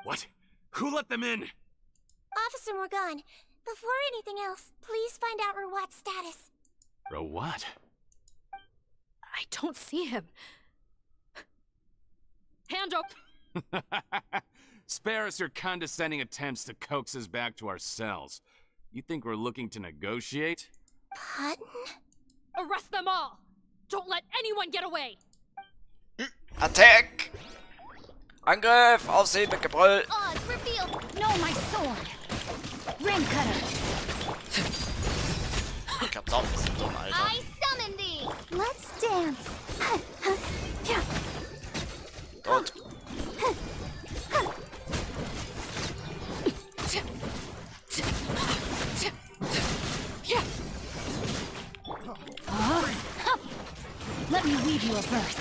What? Who let them in? Officer Morgan, before anything else, please find out Rawat's status. Rawat? I don't see him. Hand up! Spare us your condescending attempts to coax us back to our cells. You think we're looking to negotiate? Pardon? Arrest them all! Don't let anyone get away! Attack! Angriff! Auf sie mit Gebrüll! Oh, it's revealed! No, my sword! Ring cutter! Ich hab doch ein bisschen dumm, Alter. I summon thee! Let's dance! Tot. Let me weave you a verse.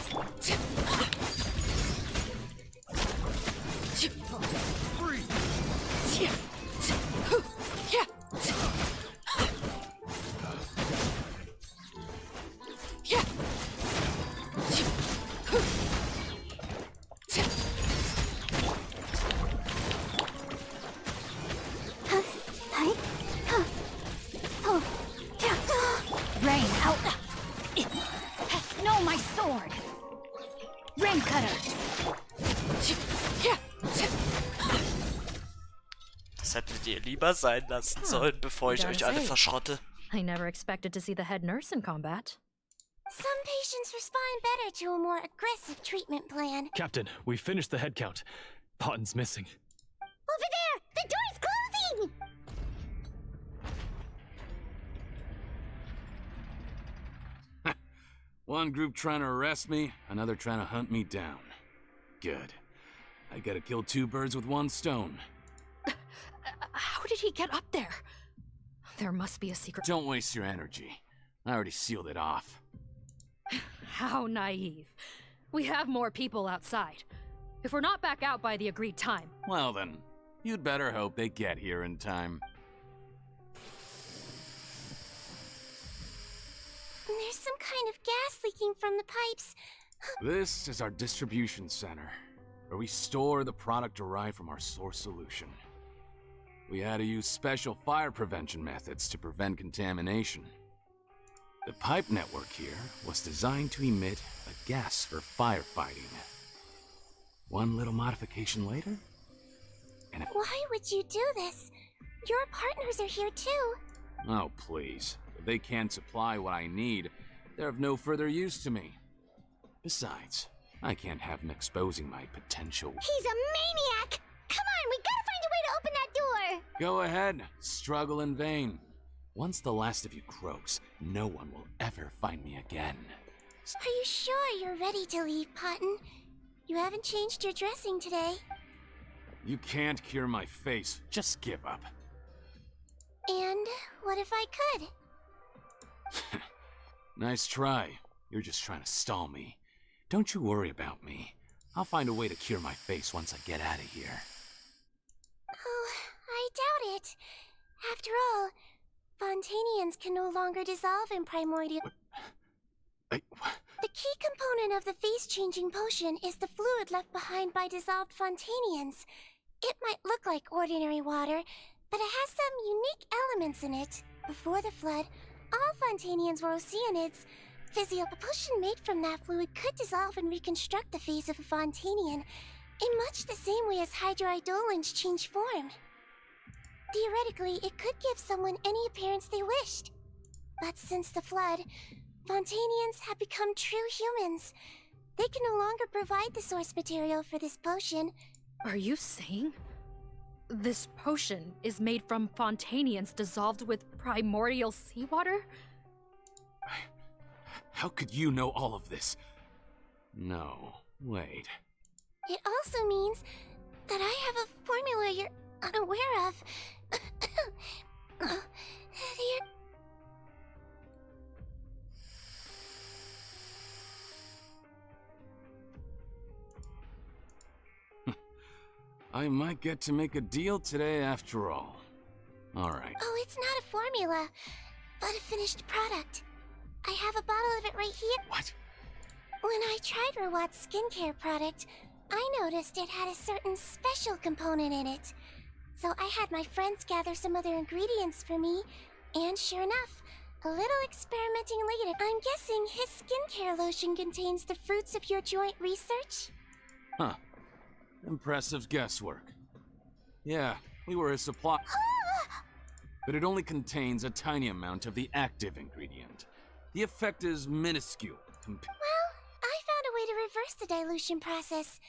Rain out. No, my sword. Ring cutter. Das hättet ihr lieber sein lassen sollen, bevor ich euch alle verschrotte. I never expected to see the head nurse in combat. Some patients respond better to a more aggressive treatment plan. Captain, we finished the head count. Potten's missing. Over there! The door's closing! One group trying to arrest me, another trying to hunt me down. Good. I gotta kill two birds with one stone. How did he get up there? There must be a secret. Don't waste your energy. I already sealed it off. How naive. We have more people outside. If we're not back out by the agreed time. Well then, you'd better hope they get here in time. There's some kind of gas leaking from the pipes. This is our distribution center, where we store the product derived from our source solution. We had to use special fire prevention methods to prevent contamination. The pipe network here was designed to emit a gas for firefighting. One little modification later, and Why would you do this? Your partners are here too. oh please, if they can't supply what I need, they're of no further use to me. Besides, I can't have him exposing my potential. He's a maniac! Come on, we gotta find a way to open that door! Go ahead, struggle in vain. Once the last of you croaks, no one will ever find me again. Are you sure you're ready to leave, Potten? You haven't changed your dressing today. You can't cure my face, just give up. And what if I could? Nice try. You're just trying to stall me. Don't you worry about me. I'll find a way to cure my face once I get out of here. Oh, I doubt it. After all, Fontanians can no longer dissolve in primordial... What? The key component of the face-changing potion is the fluid left behind by dissolved Fontanians. It might look like ordinary water, but it has some unique elements in it. Before the flood, all Fontanians were Oceanids. A potion made from that fluid could dissolve and reconstruct the face of a Fontanian in much the same way as hydroidolins change form. Theoretically, it could give someone any appearance they wished. But since the flood, Fontanians have become true humans. They can no longer provide the source material for this potion. Are you saying this potion is made from Fontanians dissolved with primordial seawater? How could you know all of this? No, wait. It also means that I have a formula you're unaware of. I might get to make a deal today after all. Alright. Oh, it's not a formula, but a finished product. I have a bottle of it right here. What? When I tried Rawat's skincare product, I noticed it had a certain special component in it. So I had my friends gather some other ingredients for me, and sure enough, a little experimenting later, I'm guessing his skincare lotion contains the fruits of your joint research? Huh. Impressive guesswork. Yeah, we were his supply. But it only contains a tiny amount of the active ingredient. The effect is minuscule. Well, I found a way to reverse the dilution process,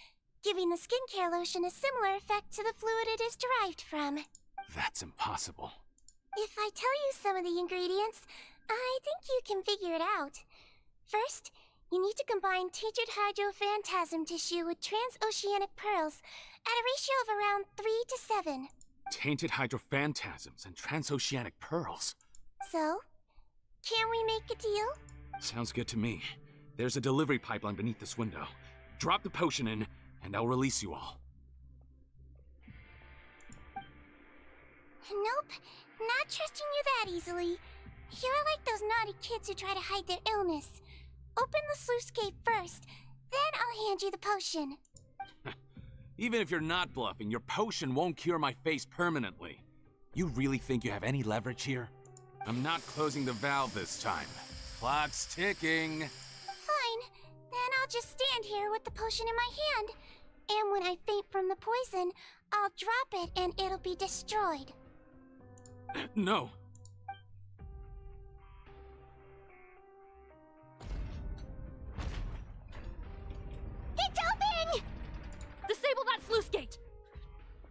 giving the skincare lotion a similar effect to the fluid it is derived from. That's impossible. If I tell you some of the ingredients, I think you can figure it out. First, you need to combine tainted hydrophantasm tissue with transoceanic pearls at a ratio of around 3 to 7. Tainted hydrophantasms and transoceanic pearls. So, can we make a deal? Sounds good to me. There's a delivery pipeline beneath this window. Drop the potion in, and I'll release you all. Nope, not trusting you that easily. You're like those naughty kids who try to hide their illness. Open the sluice gate first, then I'll hand you the potion. Even if you're not bluffing, your potion won't cure my face permanently. You really think you have any leverage here? I'm not closing the valve this time. Clock's ticking. Fine, then I'll just stand here with the potion in my hand. And when I faint from the poison, I'll drop it and it'll be destroyed. No. It's open! Disable that sluice gate!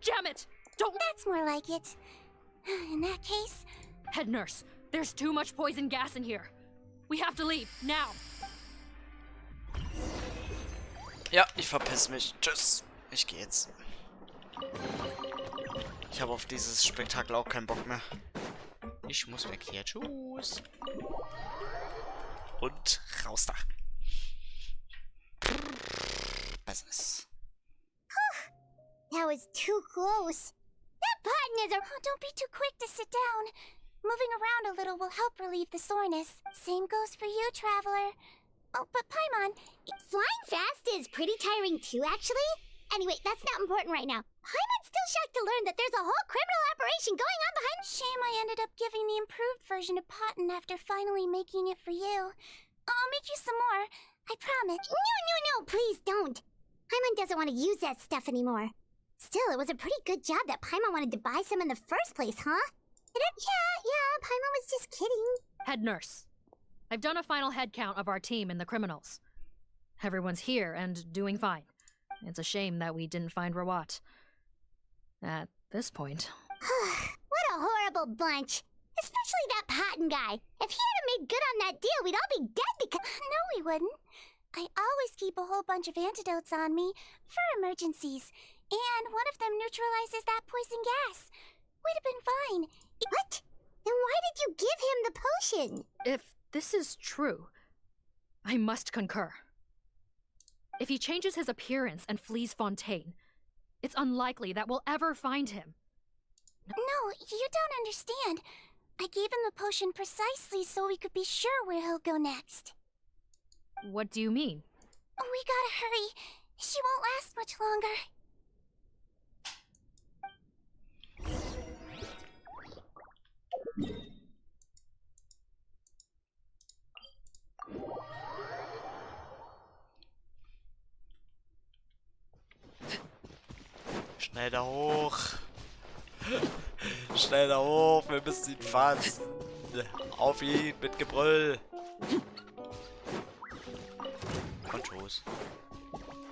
Jam it! Don't— That's more like it. In that case... Head nurse, there's too much poison gas in here. We have to leave, now! Ja, ich verpiss mich. Tschüss. Ich geh jetzt. Ich habe auf dieses Spektakel auch keinen Bock mehr. Ich muss weg hier. Tschüss. Und raus da. Besseres. That was too close. That button is a... Oh, don't be too quick to sit down. Moving around a little will help relieve the soreness. Same goes for you, Traveler. Oh, but Paimon... Flying fast is pretty tiring too, actually. Anyway, that's not important right now. Paimon's still shocked to learn that there's a whole criminal operation going on behind... Shame I ended up giving the improved version to Potten after finally making it for you. I'll make you some more, I promise. No, please don't. Paimon doesn't want to use that stuff anymore. Still, it was a pretty good job that Paimon wanted to buy some in the first place, huh? Yeah, Paimon was just kidding. Head nurse, I've done a final head count of our team and the criminals. Everyone's here and doing fine. It's a shame that we didn't find Rawat. At this point... What a horrible bunch. Especially that Potten guy. If he hadn't made good on that deal, we'd all be dead because... No, we wouldn't. I always keep a whole bunch of antidotes on me for emergencies. And one of them neutralizes that poison gas. We'd have been fine. What? Then why did you give him the potion? If this is true, I must concur. If he changes his appearance and flees Fontaine, it's unlikely that we'll ever find him. No, you don't understand. I gave him the potion precisely so we could be sure where he'll go next. What do you mean? We gotta hurry. She won't last much longer. Schnell da hoch. Schnell da hoch, wir müssen ihn fassen. Auf ihn mit Gebrüll. Und Tschüss.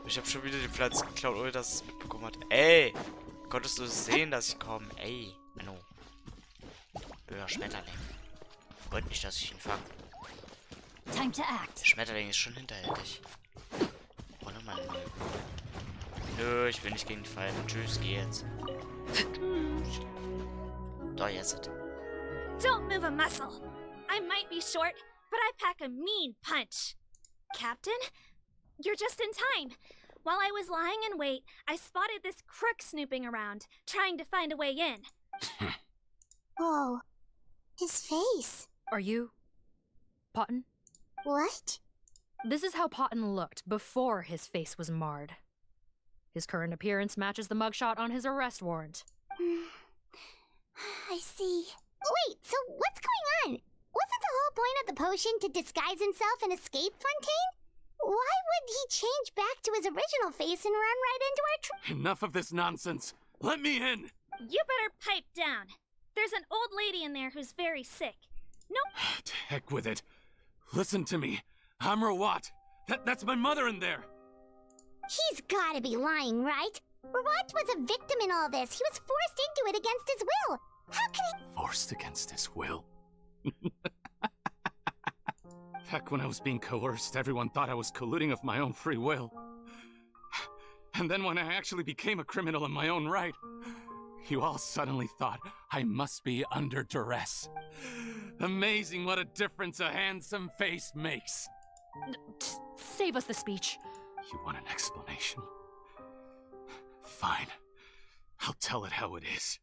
Ich habe schon wieder die Pflanze geklaut, ohne dass es mitbekommen hat. Ey! Konntest du sehen, dass ich komme? Ey, Menno. Böser Schmetterling. Wollte nicht, dass ich ihn fange. Time to act. Der Schmetterling ist schon hinterhältig. Oh, nochmal. Nö, ich will nicht gegen die Fallen. Tschüss, geh jetzt. Tschüss. Da, jetzt. Don't move a muscle. I might be short, but I pack a mean punch. Captain, you're just in time. While I was lying in wait, I spotted this crook snooping around, trying to find a way in. Oh, his face. Are you... Potten? What? This is how Potten looked before his face was marred. His current appearance matches the mugshot on his arrest warrant. I see. Wait, so what's going on? Wasn't the whole point of the potion to disguise himself and escape Fontaine? Why would he change back to his original face and run right into our Enough of this nonsense. Let me in. You better pipe down. There's an old lady in there who's very sick. No. To heck with it. Listen to me. I'm Rawat. That's my mother in there. He's gotta be lying, right? Rawat was a victim in all this. He was forced into it against his will. How can he— Forced against his will? Back when I was being coerced, everyone thought I was colluding of my own free will. And then when I actually became a criminal in my own right, you all suddenly thought I must be under duress. Amazing what a difference a handsome face makes. Save us the speech. You want an explanation? Fine. I'll tell it how it is.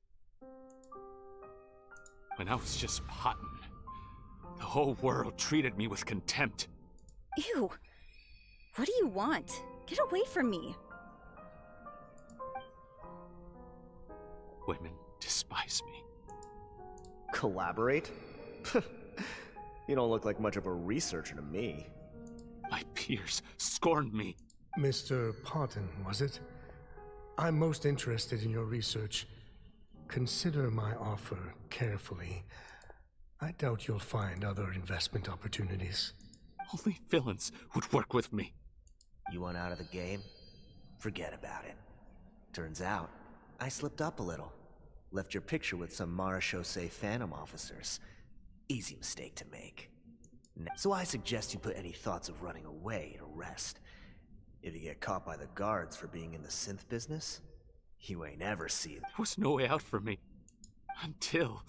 When I was just Potton, the whole world treated me with contempt. Ew. What do you want? Get away from me. Women despise me. Collaborate? You don't look like much of a researcher to me. My peers scorned me. Mr. Potton, was it? I'm most interested in your research. Consider my offer carefully. I doubt you'll find other investment opportunities. Only villains would work with me. You want out of the game? Forget about it. Turns out, I slipped up a little. Left your picture with some Marechaussee Phantom officers. Easy mistake to make. So I suggest you put any thoughts of running away to rest. If you get caught by the guards for being in the synth business, you ain't ever seen. There was no way out for me. Until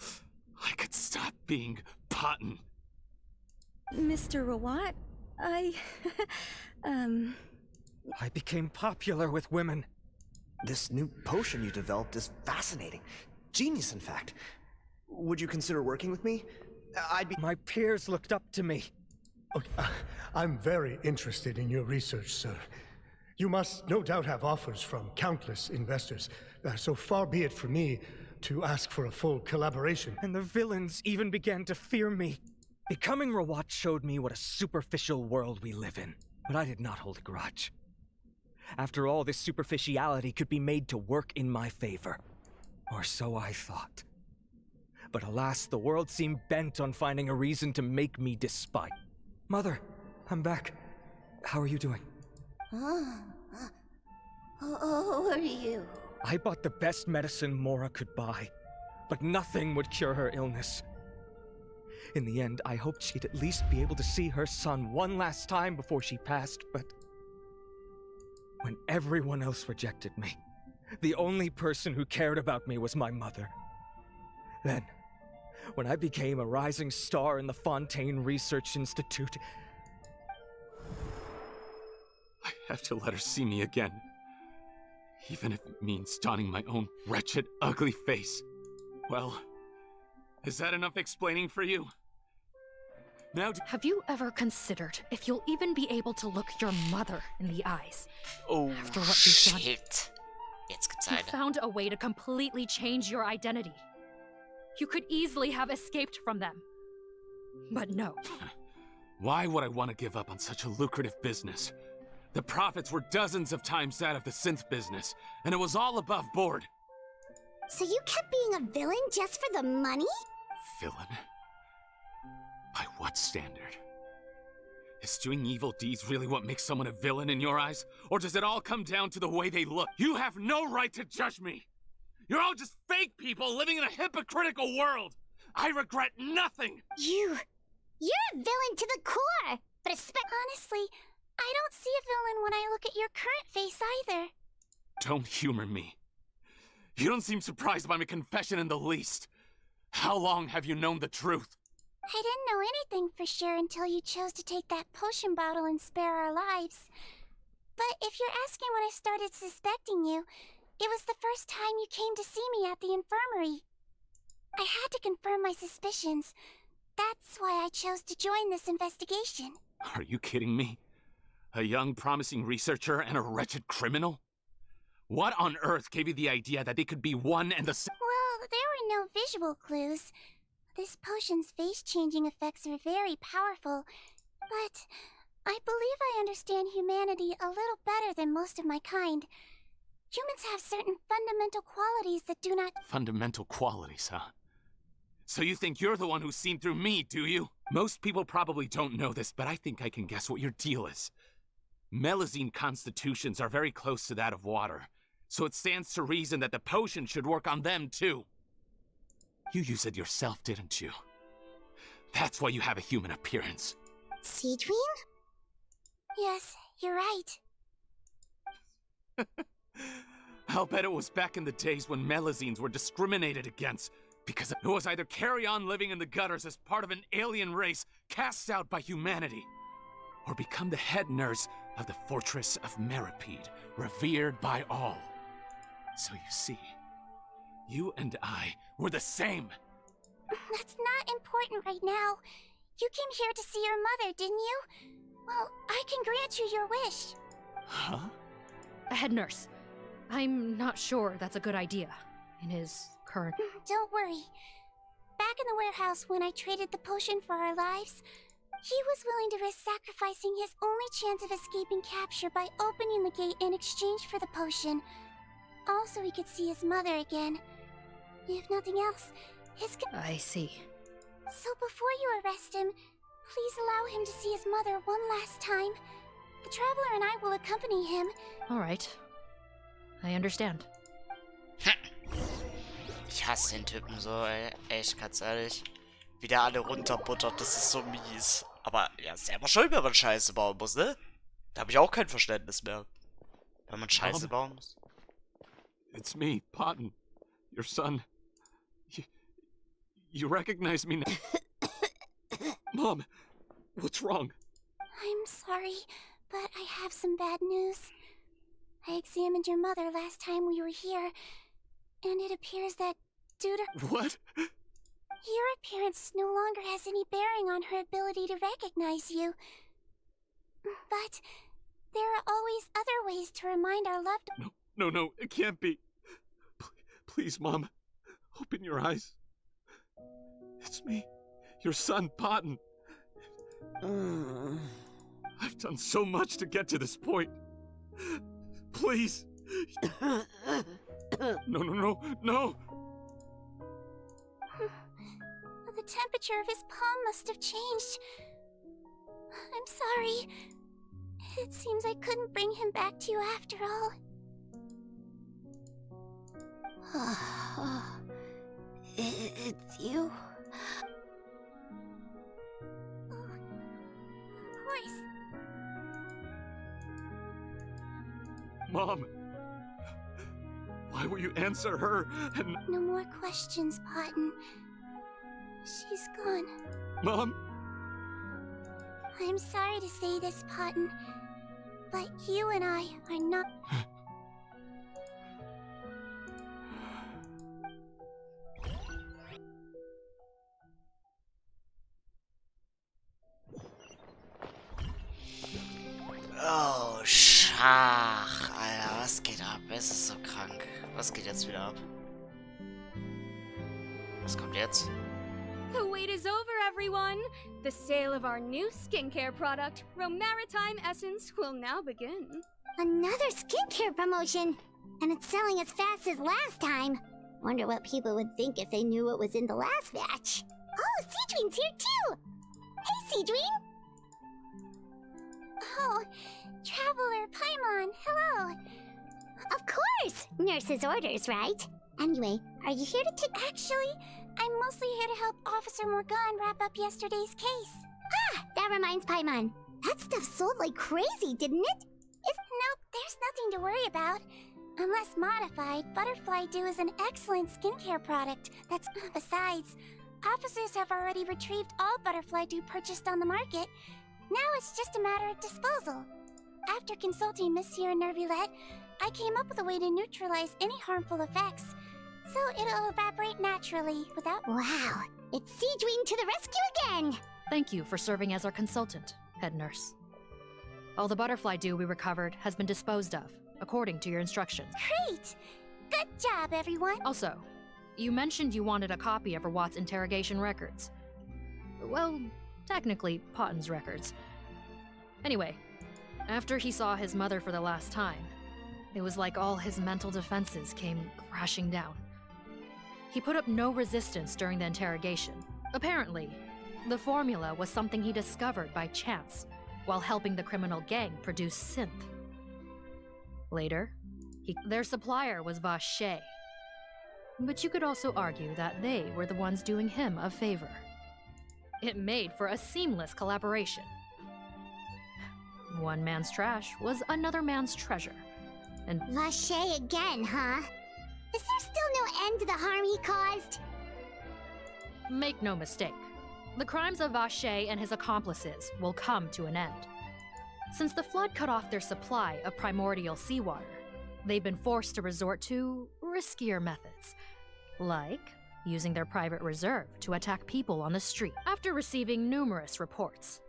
I could stop being Potton. Mr. Rawat, I became popular with women. This new potion you developed is fascinating. Genius, in fact. Would you consider working with me? My peers looked up to me. Okay, I'm very interested in your research, sir. You must no doubt have offers from countless investors, so far be it for me to ask for a full collaboration. And the villains even began to fear me. Becoming Rawat showed me what a superficial world we live in, but I did not hold a grudge. After all, this superficiality could be made to work in my favor. Or so I thought. But alas, the world seemed bent on finding a reason to make me despise. Mother, I'm back. How are you doing? Who are you? I bought the best medicine Mora could buy, but nothing would cure her illness. In the end, I hoped she'd at least be able to see her son one last time before she passed, but when everyone else rejected me, the only person who cared about me was my mother. Then, when I became a rising star in the Fontaine Research Institute, I have to let her see me again. Even if it means donning my own wretched, ugly face. Well, is that enough explaining for you? Now Have you ever considered if you'll even be able to look your mother in the eyes? Oh, After what you've done. shit. Jetzt geht's You weiter. found a way to completely change your identity. You could easily have escaped from them. But no. Why would I want to give up on such a lucrative business? The profits were dozens of times that of the synth business, and it was all above board. So you kept being a villain just for the money? Villain? By what standard? Is doing evil deeds really what makes someone a villain in your eyes? Or does it all come down to the way they look? You have no right to judge me! You're all just fake people living in a hypocritical world! I regret nothing! You're a villain to the core! But Honestly, I don't see a villain when I look at your current face either. Don't humor me. You don't seem surprised by my confession in the least. How long have you known the truth? I didn't know anything for sure until you chose to take that potion bottle and spare our lives. But if you're asking when I started suspecting you, it was the first time you came to see me at the infirmary. I had to confirm my suspicions. That's why I chose to join this investigation. Are you kidding me? A young, promising researcher and a wretched criminal? What on earth gave you the idea that they could be one and the same? Well, there were no visual clues. This potion's face-changing effects are very powerful, but I believe I understand humanity a little better than most of my kind. Humans have certain fundamental qualities that do not— Fundamental qualities, huh? So you think you're the one who's seen through me, do you? Most people probably don't know this, but I think I can guess what your deal is. Melazine constitutions are very close to that of water, so it stands to reason that the potion should work on them too. You used it yourself, didn't you? That's why you have a human appearance. Seedween? Yes, you're right. I'll bet it was back in the days when Melazines were discriminated against, because it was either carry on living in the gutters as part of an alien race cast out by humanity, or become the head nurse of the fortress of Meripede, revered by all. So you see, you and I were the same. That's not important right now. You came here to see your mother, didn't you? Well, I can grant you your wish. Huh? A head nurse. I'm not sure that's a good idea in his current... Don't worry. Back in the warehouse when I traded the potion for our lives, he was willing to risk sacrificing his only chance of escaping capture by opening the gate in exchange for the potion. Also, he could see his mother again. If nothing else, his... I see. So before you arrest him, please allow him to see his mother one last time. The Traveler and I will accompany him. All right. I understand. Ich hasse den Typen so, ey. Echt, ganz ehrlich. Wie der alle runterbuttert, das ist so mies. Aber ja, ist selber schuld, wenn man Scheiße bauen muss, ne? Da habe ich auch kein Verständnis mehr. Wenn man Scheiße bauen muss. It's me, Potton, your son. You recognize me now? Mom, what's wrong? I'm sorry, but I have some bad news. I examined your mother last time we were here, and it appears that due to... What? Your appearance no longer has any bearing on her ability to recognize you. But there are always other ways to remind our loved... No, it can't be. Please, Mom, open your eyes. It's me, your son, Potton. I've done so much to get to this point. Please. No. The temperature of his palm must have changed. I'm sorry. It seems I couldn't bring him back to you after all. It's you? Of course. Mom, why will you answer her and... No more questions, Potton. She's gone. Mom? I'm sorry to say this, Potton, but you and I are not... Oh, Schach. Alter, was geht ab? Es ist so krank. Was geht jetzt wieder ab? Was kommt jetzt? The wait is over, everyone! The sale of our new skincare product, Romaritime Essence, will now begin. Another skincare promotion! And it's selling as fast as last time. Wonder what people would think if they knew what was in the last batch. Oh, Seedween's here too! Hey, Seedween! Oh, Traveler Paimon, hello! Of course! Nurse's orders, right? Anyway, are you here to take... Actually, I'm mostly here to help Officer Morgan wrap up yesterday's case. Ah, that reminds Paimon. That stuff sold like crazy, didn't it? Nope, there's nothing to worry about. Unless modified, Butterfly Dew is an excellent skincare product. Besides, officers have already retrieved all Butterfly Dew purchased on the market. Now it's just a matter of disposal. After consulting Monsieur Nervulette, I came up with a way to neutralize any harmful effects. So it'll evaporate naturally without... Wow, it's Seedween to the rescue again! Thank you for serving as our consultant, head nurse. All the butterfly dew we recovered has been disposed of, according to your instructions. Great! Good job, everyone! Also, you mentioned you wanted a copy of Rawat's interrogation records. Well, technically, Potten's records. Anyway, after he saw his mother for the last time, it was like all his mental defenses came crashing down. He put up no resistance during the interrogation. Apparently, the formula was something he discovered by chance while helping the criminal gang produce synth. Later, their supplier was Vache. But you could also argue that they were the ones doing him a favor. It made for a seamless collaboration. One man's trash was another man's treasure. And Vache again, huh? Is there still no end to the harm he caused? make no mistake, the crimes of Vache and his accomplices will come to an end. Since the flood cut off their supply of primordial seawater, they've been forced to resort to riskier methods, like using their private reserve to attack people on the street. After receiving numerous reports,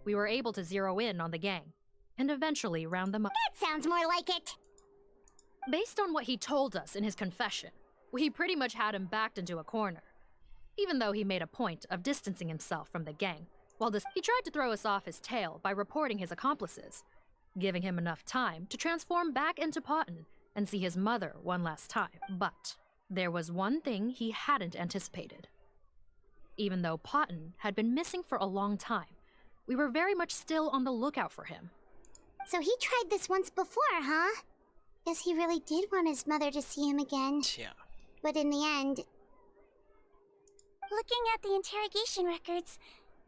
we were able to zero in on the gang and eventually round them up. That sounds more like it. Based on what he told us in his confession, we pretty much had him backed into a corner, even though he made a point of distancing himself from the gang. He tried to throw us off his tail by reporting his accomplices, giving him enough time to transform back into Potten and see his mother one last time. But there was one thing he hadn't anticipated. Even though Potten had been missing for a long time, we were very much still on the lookout for him. So he tried this once before, huh? Guess he really did want his mother to see him again. Tja. But in the end... Looking at the interrogation records,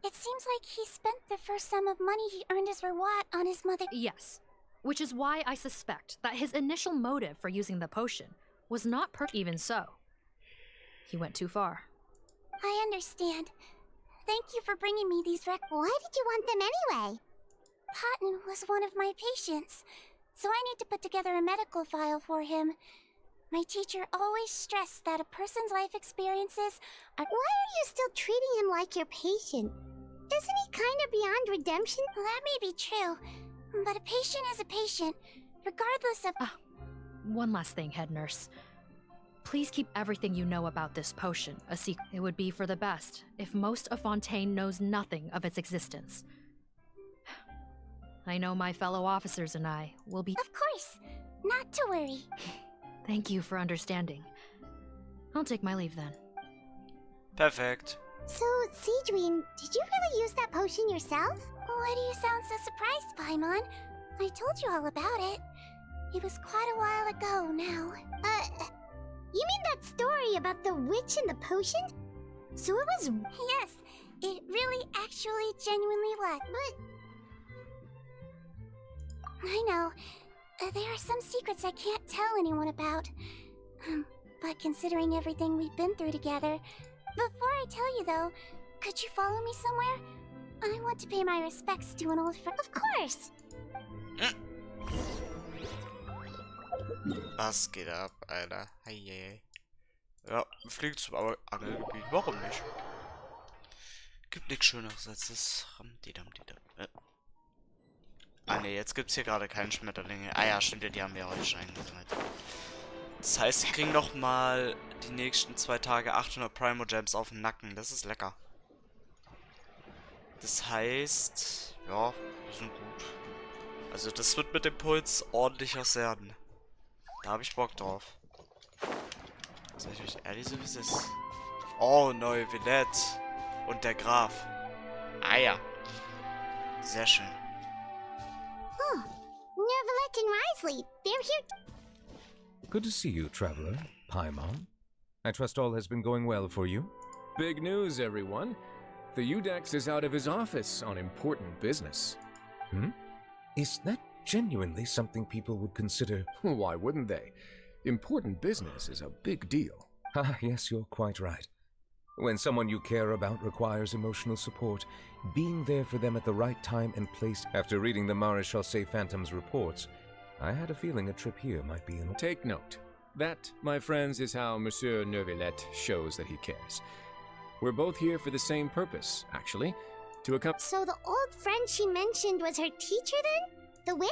it seems like he spent the first sum of money he earned as reward on his mother. Yes, which is why I suspect that his initial motive for using the potion was not even so. He went too far. I understand. Thank you for bringing me these records. Why did you want them anyway? Potten was one of my patients, so I need to put together a medical file for him. My teacher always stressed that a person's life experiences are— Why are you still treating him like your patient? Isn't he kind of beyond redemption? That may be true, but a patient is a patient, regardless of— One last thing, head nurse. Please keep everything you know about this potion a secret. It would be for the best if most of Fontaine knows nothing of its existence. I know my fellow officers and I will be— Of course, not to worry. Thank you for understanding. I'll take my leave then. Perfekt. So, Sidrine, did you really use that potion yourself? Why do you sound so surprised, Paimon? I told you all about it. It was quite a while ago now. You mean that story about the witch and the potion? So it was— Yes, it really actually genuinely was. But... I know. There are some secrets I can't tell anyone about. But considering everything we've been through together, before I tell you though, could you follow me somewhere? I want to pay my respects to an old friend. Of course! Was geht ab, Alter? Heieiei. Ja, fliegt zum Angelgebiet. Warum nicht? Gibt nichts Schöneres als das Ramdidam-Didam. Ah ne, jetzt gibt's hier gerade keinen Schmetterlinge. Ah ja, stimmt, die haben wir heute schon eingesammelt. Das heißt, sie kriegen nochmal die nächsten 2 Tage 800 Primo Gems auf den Nacken. Das ist lecker. Das heißt, ja, wir sind gut. Also das wird mit dem Puls ordentlich was werden. Da habe ich Bock drauf. Sag ich euch ehrlich, so wie es ist. Oh, neue Villette. Und der Graf. Ah ja. Sehr schön. Oh, Nervalette and Risley, they're here. Good to see you, traveler. Paimon. I trust all has been going well for you. Big news, everyone. The Udex is out of his office on important business. Is that genuinely something people would consider? Why wouldn't they? Important business is a big deal. Ah, yes, you're quite right. When someone you care about requires emotional support, being there for them at the right time and place. After reading the Maréchal Phantom's reports, I had a feeling a trip here might be in. Take note. That, my friends, is how Monsieur Neuvillette shows that he cares. We're both here for the same purpose, actually. To accompany— So the old friend she mentioned was her teacher then? The witch?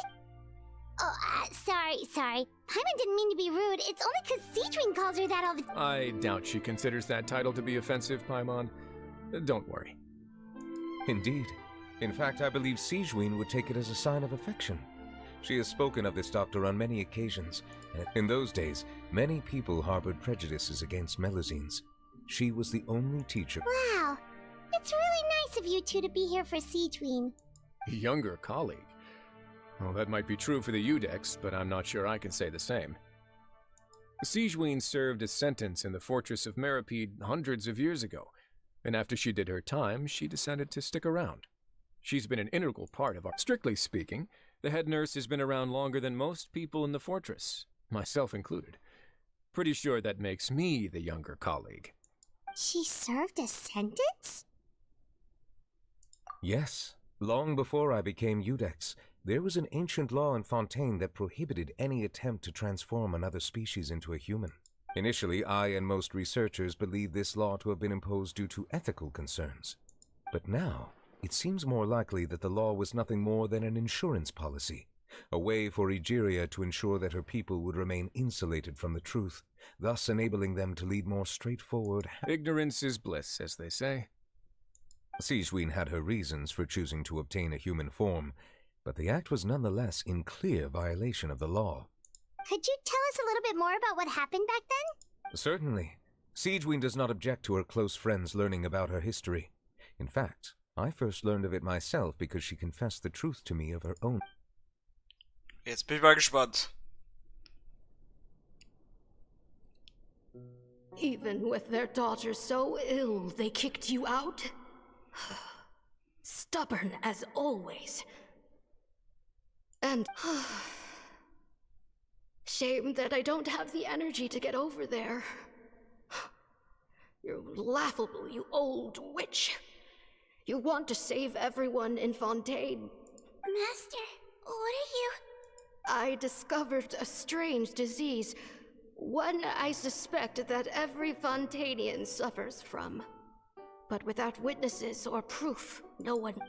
Oh, sorry. Paimon didn't mean to be rude. It's only 'cause Citrin calls her that all the time. I doubt she considers that title to be offensive, Paimon. Don't worry. Indeed. In fact, I believe Sigewinne would take it as a sign of affection. She has spoken of this doctor on many occasions, and in those days, many people harbored prejudices against Melusines. She was the only teacher. Wow. It's really nice of you two to be here for Sigewinne. Younger colleague. Well, that might be true for the Udex, but I'm not sure I can say the same. Sigewinne served a sentence in the fortress of Meripede hundreds of years ago, and after she did her time, she decided to stick around. She's been an integral part of our... Strictly speaking, the head nurse has been around longer than most people in the fortress, myself included. Pretty sure that makes me the younger colleague. She served a sentence? Yes. Long before I became Udex, there was an ancient law in Fontaine that prohibited any attempt to transform another species into a human. Initially, I and most researchers believed this law to have been imposed due to ethical concerns. But now, it seems more likely that the law was nothing more than an insurance policy, a way for Egeria to ensure that her people would remain insulated from the truth, thus enabling them to lead more straightforward... Ignorance is bliss, as they say. Sigewinne had her reasons for choosing to obtain a human form, but the act was nonetheless in clear violation of the law. Could you tell us a little bit more about what happened back then? Certainly. Sigewinne does not object to her close friends learning about her history. In fact, I first learned of it myself because she confessed the truth to me of her own. Jetzt bin ich mal gespannt. Even with their daughter so ill, they kicked you out? Stubborn as always. And shame that I don't have the energy to get over there. You're laughable, you old witch. You want to save everyone in Fontaine. Master, what are you... I discovered a strange disease, one I suspect that every Fontainian suffers from. But without witnesses or proof,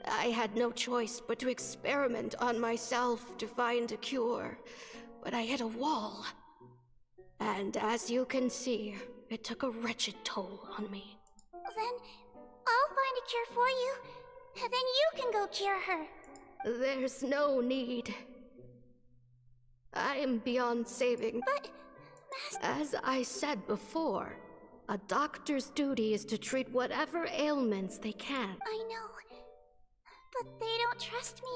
I had no choice but to experiment on myself to find a cure. But I hit a wall. And as you can see, it took a wretched toll on me. Then I'll find a cure for you, and then you can go cure her. There's no need. I'm beyond saving. But, Master... As I said before, a doctor's duty is to treat whatever ailments they can. I know, but they don't trust me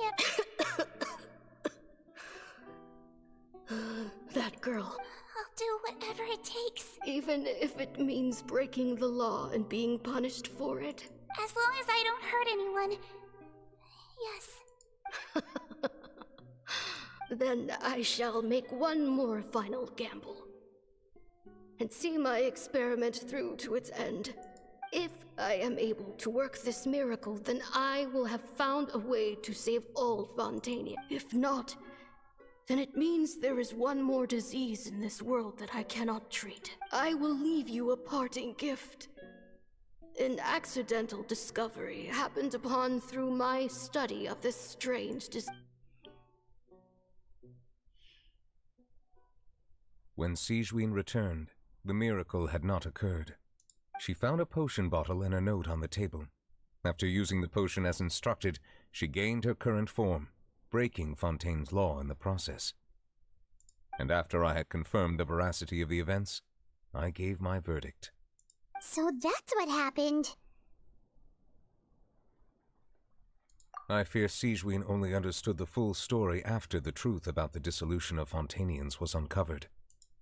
That girl. I'll do whatever it takes. Even if it means breaking the law and being punished for it. As long as I don't hurt anyone. Yes. Then I shall make one more final gamble. And see my experiment through to its end. If I am able to work this miracle, then I will have found a way to save all Fontainia. If not, then it means there is one more disease in this world that I cannot treat. I will leave you a parting gift. An accidental discovery happened upon through my study of this strange disease. When Sigewinne returned, the miracle had not occurred. She found a potion bottle and a note on the table. After using the potion as instructed, she gained her current form, breaking Fontaine's law in the process. And after I had confirmed the veracity of the events, I gave my verdict. So that's what happened. I fear Sigewinne only understood the full story after the truth about the dissolution of Fontainians was uncovered.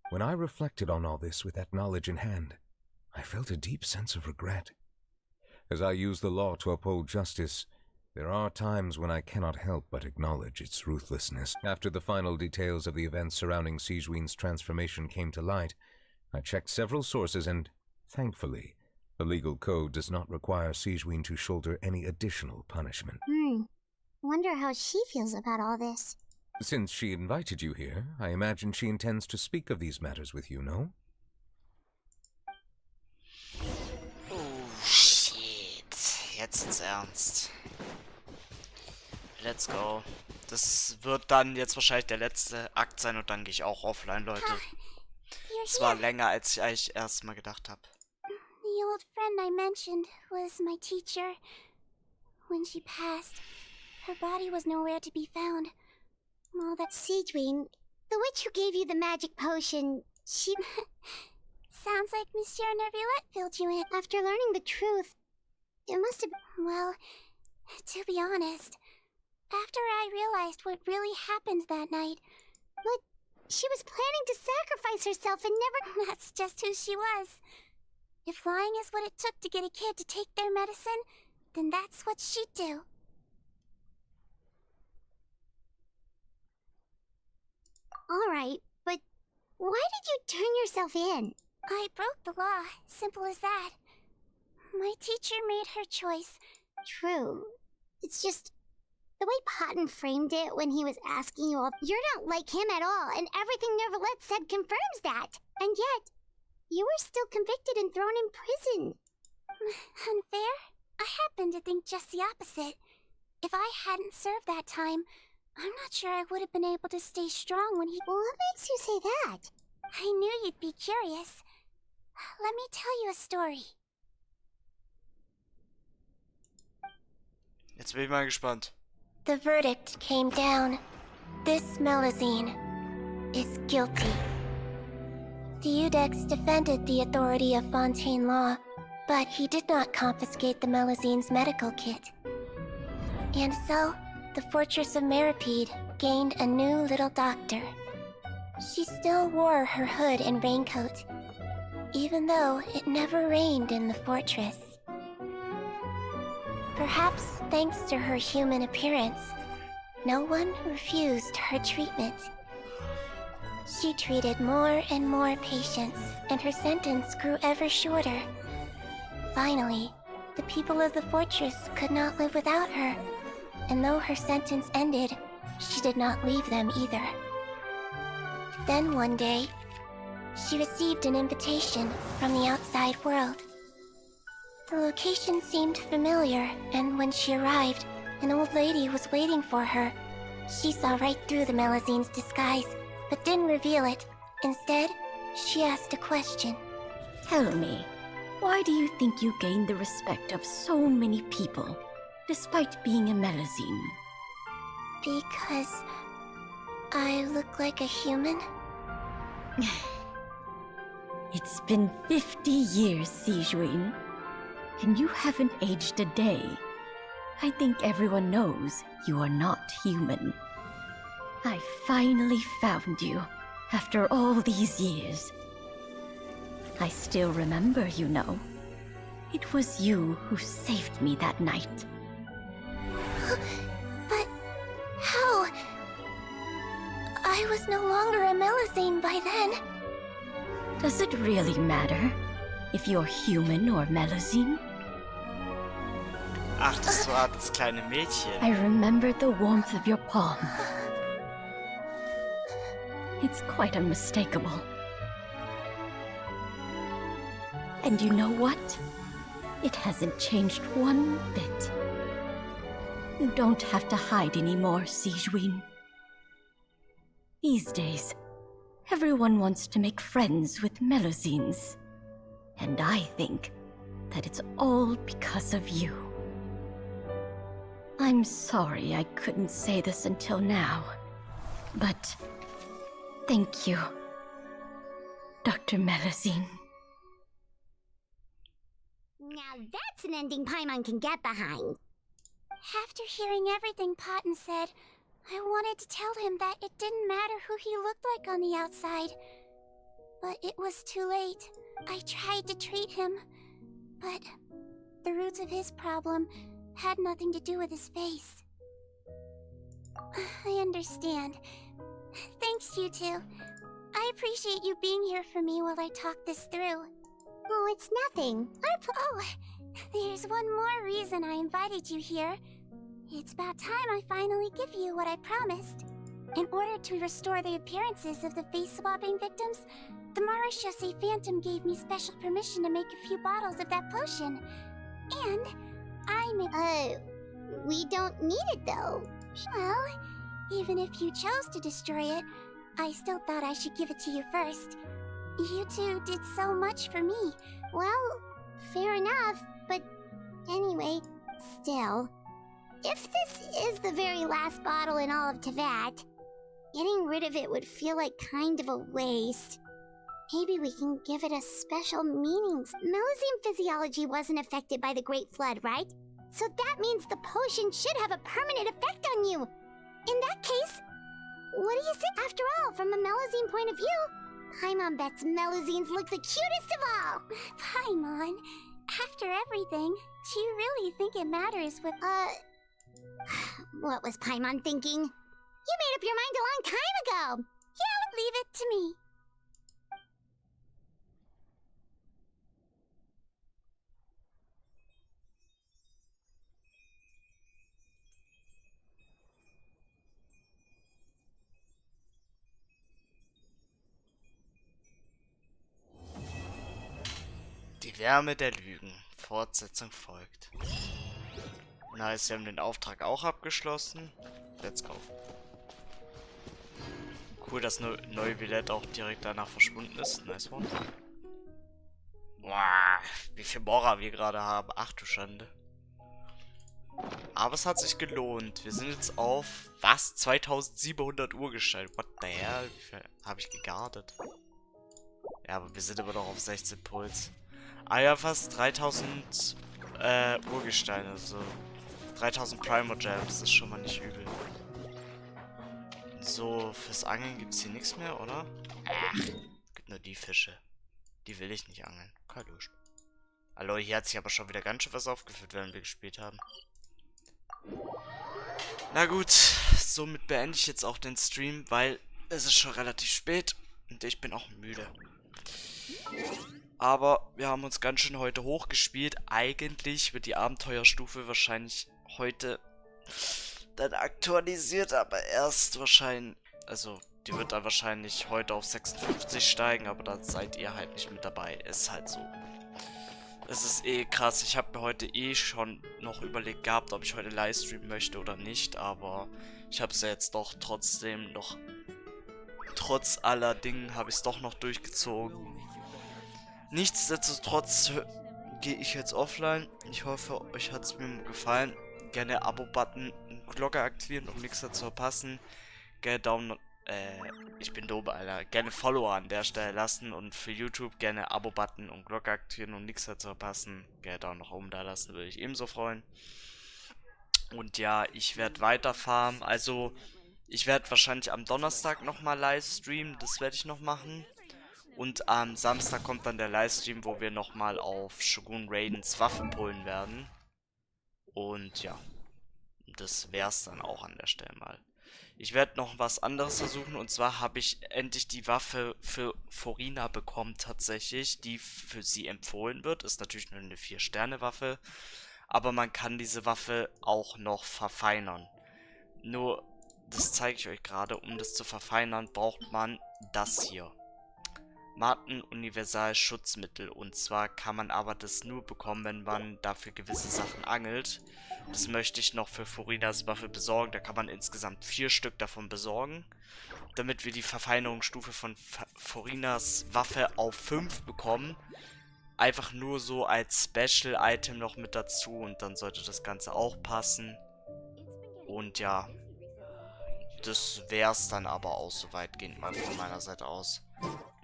When I reflected on all this with that knowledge in hand, I felt a deep sense of regret. As I use the law to uphold justice, there are times when I cannot help but acknowledge its ruthlessness. After the final details of the events surrounding Sigewinne's transformation came to light, I checked several sources and, thankfully, the legal code does not require Sigewinne to shoulder any additional punishment. Wonder how she feels about all this. Since she invited you here, I imagine she intends to speak of these matters with you, no? Oh shit. Jetzt ist ernst. Let's go. Das wird dann jetzt wahrscheinlich der letzte Akt sein und dann gehe ich auch offline, Leute. Es war länger, als ich eigentlich erstmal gedacht habe. The old friend I mentioned was my teacher. When she passed, her body was nowhere to be found. All that Sigewin, the witch who gave you the magic potion, she... sounds like Monsieur Neuvillette filled you in. After learning the truth, it must have... Well, to be honest, after I realized what really happened that night... But she was planning to sacrifice herself and never... That's just who she was. If lying is what it took to get a kid to take their medicine, then that's what she'd do. Alright, but why did you turn yourself in? I broke the law, simple as that. My teacher made her choice. True. It's just... the way Potton framed it when he was asking you all... You're not like him at all, and everything Neuvillette said confirms that. And yet, you were still convicted and thrown in prison. Unfair? I happen to think just the opposite. If I hadn't served that time, I'm not sure I would have been able to stay strong when he... What makes you say that? I knew you'd be curious. Let me tell you a story. Jetzt bin ich mal gespannt. The verdict came down. This Melusine is guilty. The Udex defended the authority of Fontaine law, but he did not confiscate the Melusine's medical kit. And so, the fortress of Meripede gained a new little doctor. She still wore her hood and raincoat, even though it never rained in the fortress. Perhaps thanks to her human appearance, no one refused her treatment. She treated more and more patients, and her sentence grew ever shorter. Finally, the people of the fortress could not live without her, and though her sentence ended, she did not leave them either. Then one day, she received an invitation from the outside world. The location seemed familiar, and when she arrived, an old lady was waiting for her. She saw right through the Melusine's disguise, but didn't reveal it. Instead, she asked a question. Tell me, why do you think you gained the respect of so many people, despite being a Melusine? Because I look like a human? It's been 50 years, Sigewin, and you haven't aged a day. I think everyone knows you are not human. I finally found you, after all these years. I still remember, you know. It was you who saved me that night. But how? I was no longer a Melusine by then. Does it really matter if you're human or Melusine? Ach, das war das kleine Mädchen. I remember the warmth of your palm. It's quite unmistakable. And you know what? It hasn't changed one bit. You don't have to hide anymore, Sigewin. These days, everyone wants to make friends with Melusines. And I think that it's all because of you. I'm sorry I couldn't say this until now, but thank you, Dr. Melusine. Now that's an ending Paimon can get behind. After hearing everything Potton said, I wanted to tell him that it didn't matter who he looked like on the outside. But it was too late. I tried to treat him, but the roots of his problem had nothing to do with his face. I understand. Thanks, you two. I appreciate you being here for me while I talk this through. Oh, it's nothing. Oh, there's one more reason I invited you here. It's about time I finally give you what I promised. In order to restore the appearances of the face-swapping victims, the Marechaussee Phantom gave me special permission to make a few bottles of that potion. And I may... we don't need it though. Well, Even if you chose to destroy it, I still thought I should give it to you first. You two did so much for me. Well, fair enough, but anyway, still. If this is the very last bottle in all of Tevat, getting rid of it would feel like kind of a waste. Maybe we can give it a special meaning. Melusine physiology wasn't affected by the Great Flood, right? So that means the potion should have a permanent effect on you. In that case, what do you say? After all, from a Melusine point of view, Paimon bets Melusines look the cutest of all. Paimon, after everything, do you really think it matters what... What was Paimon thinking? You made up your mind a long time ago. Yeah, leave it to me. Die Wärme der Lügen. Fortsetzung folgt. Nice, wir haben den Auftrag auch abgeschlossen. Let's go. Cool, dass neue Billett auch direkt danach verschwunden ist. Nice one. Wow, wie viel Mora wir gerade haben. Ach du Schande. Aber es hat sich gelohnt. Wir sind jetzt auf, was? 2700 Urgestein. What the hell? Wie viel habe ich gegardet? Ja, aber wir sind immer noch auf 16 Puls. Ah ja, fast 3000 Urgesteine. Also 3000 Primogems. Das ist schon mal nicht übel. So, fürs Angeln gibt es hier nichts mehr, oder? Ach, gibt nur die Fische. Die will ich nicht angeln. Keine Lust. Hallo, hier hat sich aber schon wieder ganz schön was aufgeführt, während wir gespielt haben. Na gut, somit beende ich jetzt auch den Stream, weil es ist schon relativ spät und ich bin auch müde. Aber wir haben uns ganz schön heute hochgespielt. Eigentlich wird die Abenteuerstufe wahrscheinlich heute dann aktualisiert, aber erst wahrscheinlich, also die wird dann wahrscheinlich heute auf 56 steigen, aber da seid ihr halt nicht mit dabei. Ist halt so. Es ist eh krass. Ich habe mir heute eh schon noch überlegt gehabt, ob ich heute Livestreamen möchte oder nicht, aber ich habe es ja jetzt doch trotzdem noch, trotz aller Dingen habe ich es doch noch durchgezogen. Nichtsdestotrotz gehe ich jetzt offline. Ich hoffe, euch hat es mir gefallen. Gerne Abo-Button und Glocke aktivieren, um nichts zu verpassen. Gerne Daumen, ich bin doof, Alter. Gerne Follower an der Stelle lassen und für YouTube gerne Abo-Button und Glocke aktivieren, um nichts zu verpassen. Gerne Daumen nach oben da lassen, würde ich ebenso freuen. Und ja, ich werde weiter farmen. Also, ich werde wahrscheinlich am Donnerstag nochmal Livestreamen. Das werde ich noch machen. Und am Samstag kommt dann der Livestream, wo wir nochmal auf Shogun Raidens Waffen pullen werden. Und ja, das wär's dann auch an der Stelle mal. Ich werde noch was anderes versuchen, und zwar habe ich endlich die Waffe für Furina bekommen tatsächlich, die für sie empfohlen wird. Ist natürlich nur eine 4-Sterne-Waffe, aber man kann diese Waffe auch noch verfeinern. Nur, das zeige ich euch gerade, um das zu verfeinern, braucht man das hier. Marten Universal Schutzmittel, und zwar kann man aber das nur bekommen, wenn man dafür gewisse Sachen angelt. Das möchte ich noch für Furinas Waffe besorgen, da kann man insgesamt 4 Stück davon besorgen, damit wir die Verfeinerungsstufe von Furinas Waffe auf 5 bekommen. Einfach nur so als Special Item noch mit dazu, und dann sollte das Ganze auch passen. Und ja, das wär's dann aber auch so weitgehend mal von meiner Seite aus.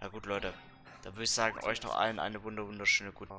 Na gut, Leute, da würde ich sagen, euch noch allen eine wunderschöne gute...